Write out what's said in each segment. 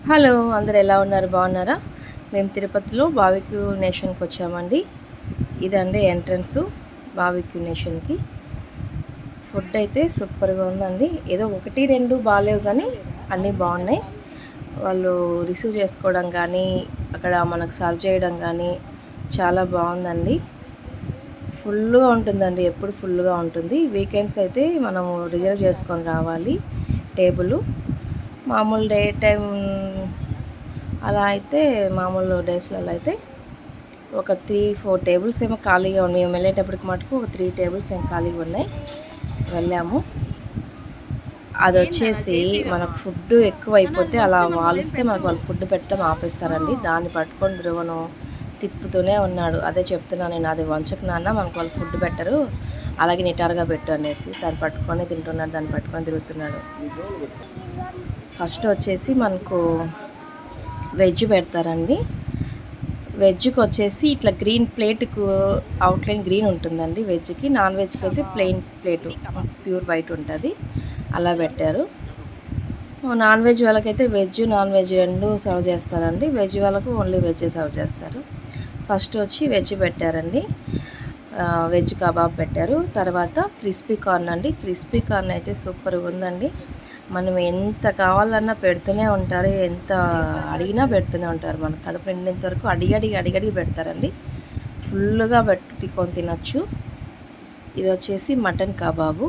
Hello! అందరూ ఎలా ఉన్నారు? బాగున్నారా? మేము తిరుపతిలో బార్బిక్యూ నేషన్‌కి వచ్చామండి. ఇదండి ఎంట్రన్సు బార్బిక్యూ నేషన్‌కి. ఫుడ్ అయితే సూపర్‌గా ఉందండి. ఏదో 1, 2 బాలేవు కానీ అన్నీ బాగున్నాయి. వాళ్ళు రిసీవ్ చేసుకోవడం కానీ, అక్కడ మనకు సర్వ్ చేయడం కానీ చాలా బాగుందండి. ఫుల్‌గా ఉంటుందండి. ఎప్పుడు ఫుల్‌గా ఉంటుంది. వీకెండ్స్ అయితే మనము రిజర్వ్ చేసుకొని రావాలి టేబులు. మామూలు డే టైం అలా అయితే మామూలు డేస్లలో అయితే ఒక 3, 4 టేబుల్స్ ఏమో ఖాళీగా ఉన్నాయి. మేము వెళ్ళేటప్పటికి మటుకు ఒక 3 టేబుల్స్ ఏమో ఖాళీగా ఉన్నాయి. వెళ్ళాము. అది వచ్చేసి మనకు ఫుడ్ ఎక్కువ అయిపోతే అలా వాలిస్తే మనకు వాళ్ళు ఫుడ్ పెట్టడం ఆపేస్తారండి. దాన్ని పట్టుకొని ధ్రువను తిప్పుతూనే ఉన్నాడు. అదే చెప్తున్నాను నేను, అది వంచకు నాన్న, మనకు వాళ్ళు ఫుడ్ పెట్టరు, అలాగే నిటారుగా పెట్టు అనేసి. దాన్ని పట్టుకొని తింటున్నాడు, దాన్ని పట్టుకొని తిరుగుతున్నాడు. ఫస్ట్ వచ్చేసి మనకు వెజ్ పెడతారండి. వెజ్కి వచ్చేసి ఇట్లా గ్రీన్ ప్లేట్కు అవుట్లైన్ గ్రీన్ ఉంటుందండి వెజ్కి. నాన్ వెజ్కి అయితే ప్లెయిన్ ప్లేటు ప్యూర్ వైట్ ఉంటుంది, అలా పెట్టారు. నాన్ వెజ్ వాళ్ళకైతే వెజ్ నాన్ వెజ్ రెండు సర్వ్ చేస్తారండి. వెజ్ వాళ్ళకు ఓన్లీ వెజ్ సర్వ్ చేస్తారు. ఫస్ట్ వచ్చి వెజ్ పెట్టారండి. వెజ్ కబాబ్ పెట్టారు. తర్వాత క్రిస్పీ కార్న్ అండి. క్రిస్పీ కార్న్ అయితే సూపర్గా ఉందండి. మనం ఎంత కావాలన్నా పెడుతూనే ఉంటారు, ఎంత అడిగినా పెడుతూనే ఉంటారు. మన కడుపు నిండేంత వరకు అడిగి పెడతారండి. ఫుల్గా పెట్టుకొని తినచ్చు. ఇది వచ్చేసి మటన్ కబాబు.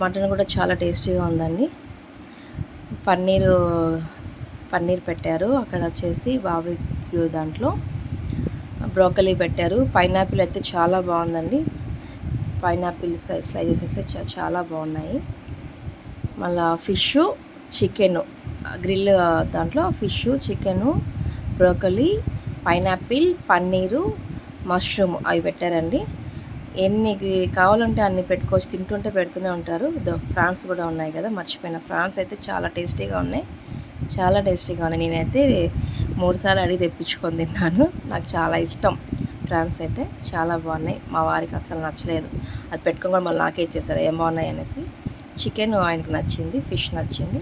మటన్ కూడా చాలా టేస్టీగా ఉందండి. పన్నీర్ పెట్టారు. అక్కడ వచ్చేసి బార్బిక్యూ దాంట్లో బ్రోకలీ పెట్టారు. పైనాపిల్ అయితే చాలా బాగుందండి. పైనాపిల్ స్లైసెస్ అయితే చాలా బాగున్నాయి. మళ్ళీ ఫిష్, చికెను గ్రిల్ దాంట్లో fish, chicken, broccoli, pineapple, paneer, mushroom అవి పెట్టారండి. ఎన్ని కావాలంటే అన్ని పెట్టుకోవచ్చు, తింటుంటే పెడుతూనే ఉంటారు. ఫ్రాన్స్ కూడా ఉన్నాయి కదా, మర్చిపోయిన. ఫ్రాన్స్ అయితే చాలా టేస్టీగా ఉన్నాయి, చాలా టేస్టీగా ఉన్నాయి. నేనైతే 3 సార్లు అడిగి తెప్పించుకొని తిన్నాను. నాకు చాలా ఇష్టం ఫ్రాన్స్ అయితే, చాలా బాగున్నాయి. మా వారికి అస్సలు నచ్చలేదు. అది పెట్టుకొని కూడా మళ్ళీ నాకే ఇచ్చేసారు ఏం బాగున్నాయి అనేసి. చికెన్ ఆయనకు నచ్చింది, ఫిష్ నచ్చింది.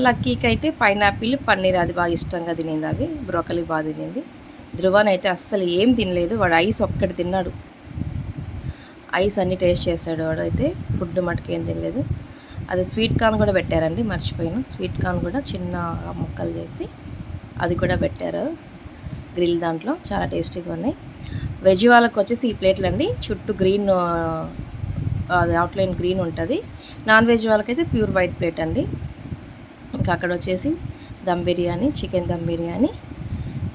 లక్కీకి అయితే పైనాపిల్, పన్నీర్ అది బాగా ఇష్టంగా తినింది. అవి బ్రోకలీ బాగా తినింది. ధ్రువన్ అయితే అస్సలు ఏం తినలేదు. వాడు ఐస్ ఒక్కటి తిన్నాడు. ఐస్ అన్నీ టేస్ట్ చేశాడు వాడు అయితే. ఫుడ్ మటుకు ఏం తినలేదు. అది స్వీట్ కార్న్ కూడా పెట్టారండి, మర్చిపోయాను. స్వీట్ కార్న్ కూడా చిన్న ముక్కలు చేసి అది కూడా పెట్టారు గ్రిల్ దాంట్లో. చాలా టేస్టీగా ఉన్నాయి. వెజ్ వాళ్ళకి వచ్చేసి ఈ ప్లేట్లు అండి, చుట్టూ గ్రీన్, అది అవుట్లైన్ గ్రీన్ ఉంటుంది. నాన్ వెజ్ వాళ్ళకైతే ప్యూర్ వైట్ ప్లేట్ అండి. ఇంకా అక్కడ వచ్చేసి దమ్ బిర్యానీ, చికెన్ దమ్ బిర్యానీ,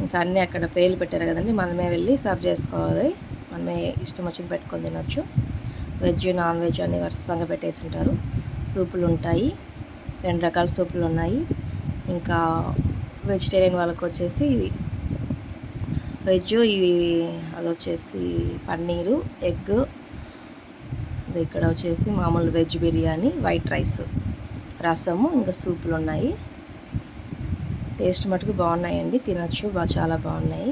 ఇంకా అన్నీ అక్కడ పేర్లు పెట్టారు కదండి. మనమే వెళ్ళి సర్వ్ చేసుకోవాలి. మనమే ఇష్టం వచ్చింది పెట్టుకొని తినొచ్చు. వెజ్ నాన్ వెజ్ అన్నీ వరుసంగా పెట్టేసి ఉంటారు. సూపులు ఉంటాయి, 2 రకాల సూపులు ఉన్నాయి. ఇంకా వెజిటేరియన్ వాళ్ళకి వచ్చేసి వెజ్ ఇవి, అది వచ్చేసి పన్నీరు, ఎగ్. ఇక్కడ వచ్చేసి మామూలు వెజ్ బిర్యానీ, వైట్ రైస్, రసము, ఇంకా సూపులు ఉన్నాయి. టేస్ట్ మటుకు బాగున్నాయండి, తినచ్చు, చాలా బాగున్నాయి.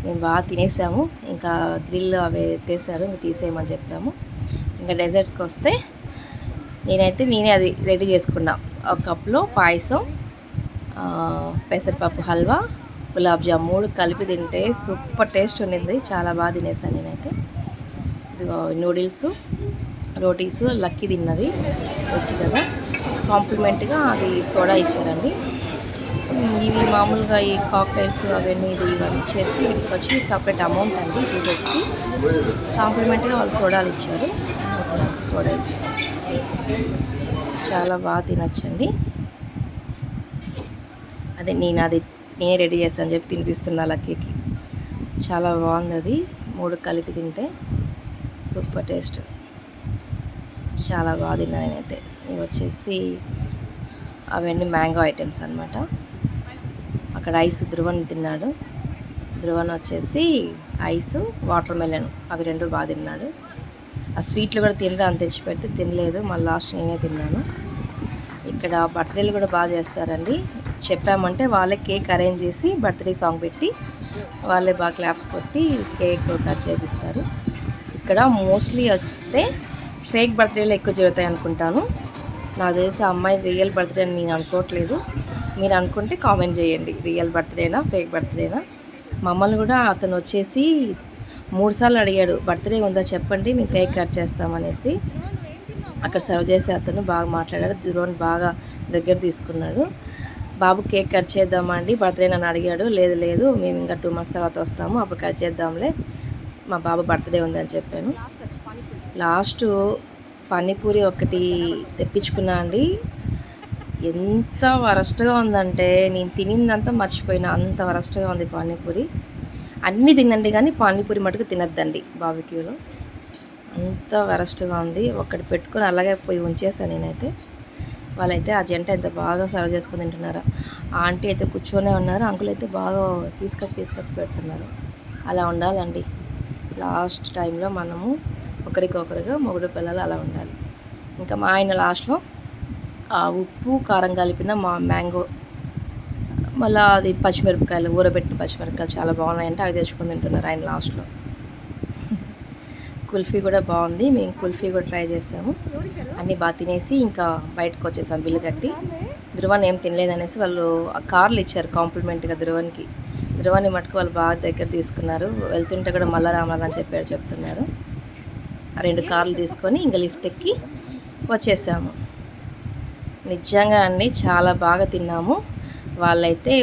మేము బాగా తినేసాము. ఇంకా గ్రిల్ అవి ఎత్తేసారు, ఇంకా తీసేయమని చెప్పాము. ఇంకా డెజర్ట్స్కి వస్తే నేనే అది రెడీ చేసుకున్నా. ఒక కప్లో పాయసం, పెసరపప్పు హల్వా, గులాబ్ జామ్ 3 కలిపి తింటే సూపర్ టేస్ట్ ఉండింది. చాలా బాగా తినేసాను నేనైతే. ఇదిగో నూడిల్స్, రోటీస్ లక్కీ తిన్నది, వచ్చి కదా. కాంప్లిమెంట్గా అది సోడా ఇచ్చారండి. ఇవి మామూలుగా ఈ కాక్టైల్స్ అవన్నీ ఇవన్నీ చేసి వీటికి వచ్చి సపరేట్ అమౌంట్ అండి యూజర్స్కి. కాంప్లిమెంట్గా వాళ్ళు సోడాలు ఇచ్చారు, సోడా ఇచ్చారు. చాలా బాగా తినచ్చండి. నేనే రెడీ చేస్తాను చెప్పి తినిపిస్తున్నా లక్కీకి. చాలా బాగుంది అది. 3 కలిపి తింటే సూపర్ టేస్ట్, చాలా బాగా తిన్నాను నేనైతే. ఇవి వచ్చేసి అవన్నీ మ్యాంగో ఐటమ్స్ అనమాట. అక్కడ ఐస్ ధ్రువన్ తిన్నాడు. ధ్రువన్ వచ్చేసి ఐస్, వాటర్ మెలన్ అవి 2 బాగా తిన్నాడు. ఆ స్వీట్లు కూడా తినరా అని తెచ్చిపెడితే తినలేదు, మళ్ళీ లాస్ట్ నేనే తిన్నాను. ఇక్కడ బర్త్డేలు కూడా బాగా చేస్తారండి. చెప్పామంటే వాళ్ళే కేక్ అరేంజ్ చేసి బర్త్డే సాంగ్ పెట్టి వాళ్ళే బాగా క్లాప్స్ కొట్టి కేక్ కట్ చేపిస్తారు. ఇక్కడ మోస్ట్లీ వస్తే ఫేక్ బర్త్డేలు ఎక్కువ జరుగుతాయి అనుకుంటాను. నాకు తెలిసి ఆ అమ్మాయి రియల్ బర్త్డే అని నేను అనుకోవట్లేదు. మీరు అనుకుంటే కామెంట్ చేయండి, రియల్ బర్త్డేనా ఫేక్ బర్త్డేనా. మమ్మల్ని కూడా అతను వచ్చేసి 3 సార్లు అడిగాడు, బర్త్డే ఉందా చెప్పండి మేము కేక్ కట్ చేస్తామనేసి. అక్కడ సర్వ్ చేసే అతను బాగా మాట్లాడాడు, ధ్రువని బాగా దగ్గర తీసుకున్నాడు. బాబు కేక్ కట్ చేద్దామా అండి, బర్త్డే నన్ను అడిగాడు. లేదు లేదు, మేము ఇంకా 2 months తర్వాత వస్తాము, అప్పుడు కట్ చేద్దాంలే, మా బాబు బర్త్డే ఉందని చెప్పాను. లాస్ట్ పానీపూరి ఒకటి తెప్పించుకున్నా అండి. ఎంత వరస్ట్గా ఉందంటే నేను తినిందంతా మర్చిపోయినా, అంత వరస్ట్గా ఉంది పానీపూరి. అన్నీ తినండి కానీ పానీపూరి మటుకు తినద్దండి బార్బిక్యూలో, అంత వరస్ట్గా ఉంది. ఒకటి పెట్టుకొని అలాగే పోయి ఉంచేసాను నేనైతే. వాళ్ళైతే ఆ జంట అయితే బాగా సర్వ్ చేసుకొని తింటున్నారు. ఆ ఆంటీ అయితే కూర్చొనే ఉన్నారు, అంకుల్ అయితే బాగా తీసుకొచ్చి పెడుతున్నారు. అలా ఉండాలండి లాస్ట్ టైంలో మనము ఒకరికొకరుగా మొగుడు పిల్లలు అలా ఉండాలి. ఇంకా మా ఆయన లాస్ట్లో ఆ ఉప్పు కారం కలిపిన మ్యాంగో, మళ్ళీ అది పచ్చిమిరపకాయలు, ఊరబెట్టిన పచ్చిమిరపకాయలు చాలా బాగున్నాయంటే అవి తెచ్చుకొని తింటున్నారు ఆయన లాస్ట్లో. కుల్ఫీ కూడా బాగుంది, మేము కుల్ఫీ కూడా ట్రై చేసాము. అన్నీ బాగా తినేసి ఇంకా బయటకు వచ్చేసాం బిల్లు కట్టి. ధ్రువన్ ఏం తినలేదనేసి వాళ్ళు కార్లు ఇచ్చారు కాంప్లిమెంట్గా ధ్రువన్కి. ధ్రువన్ని మటుకు వాళ్ళు బాగా దగ్గర తీసుకున్నారు. వెళ్తుంటే కూడా మళ్ళా రామని చెప్తున్నారు. 2 కార్లు తీసుకొని ఇంకా లిఫ్ట్ ఎక్కి వచ్చేసాము. నిజంగా అండి చాలా బాగా తిన్నాము. వాళ్ళైతే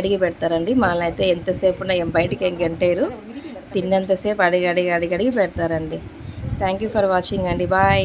అడిగి పెడతారండి, మనల్ని అయితే ఎంతసేపు ఉన్నా బయటికి ఏం గంటేరు, తిన్నంతసేపు అడిగి పెడతారండి. థ్యాంక్ యూ ఫర్ వాచింగ్ అండి, బాయ్.